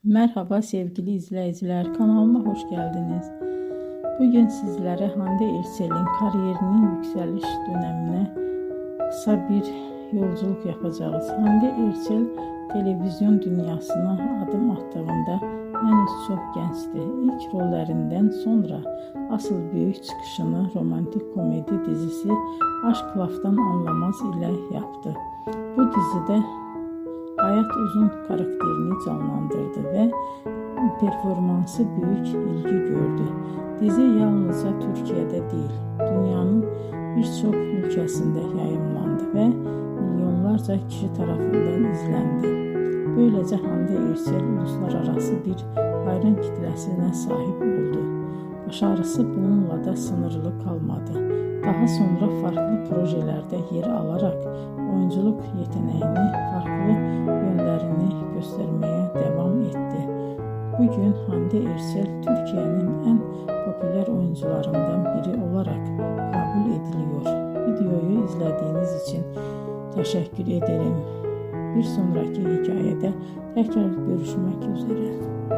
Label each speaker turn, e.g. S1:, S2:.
S1: Merhaba sevgili izleyiciler, kanalıma hoş geldiniz. Bugün sizlere Hande Erçel'in kariyerinin yükseliş dönemine kısa bir yolculuk yapacağız. Hande Erçel televizyon dünyasına adım attığında henüz çok gençti. İlk rollerinden sonra asıl büyük çıkışını romantik komedi dizisi Aşk Laftan Anlamaz ile yaptı. Bu dizide Hayat Uzun karakterini canlandırdı ve performansı büyük ilgi gördü. Dizi yalnızca Türkiye'de değil, dünyanın birçok ülkesinde yayımlandı ve milyonlarca kişi tarafından izlendi. Böylece Hande Erçel uluslararası bir hayran kitlesine sahip oldu. Başarısı bununla da sınırlı kalmadı. Daha sonra farklı projelerde yer alarak oyunculuk yeteneğini, farklı yönlerini göstermeye devam etti. Bugün Hande Erçel Türkiye'nin en popüler oyuncularından biri olarak kabul ediliyor. Videoyu izlediğiniz için teşekkür ederim. Bir sonraki hikayede tekrar görüşmek üzere.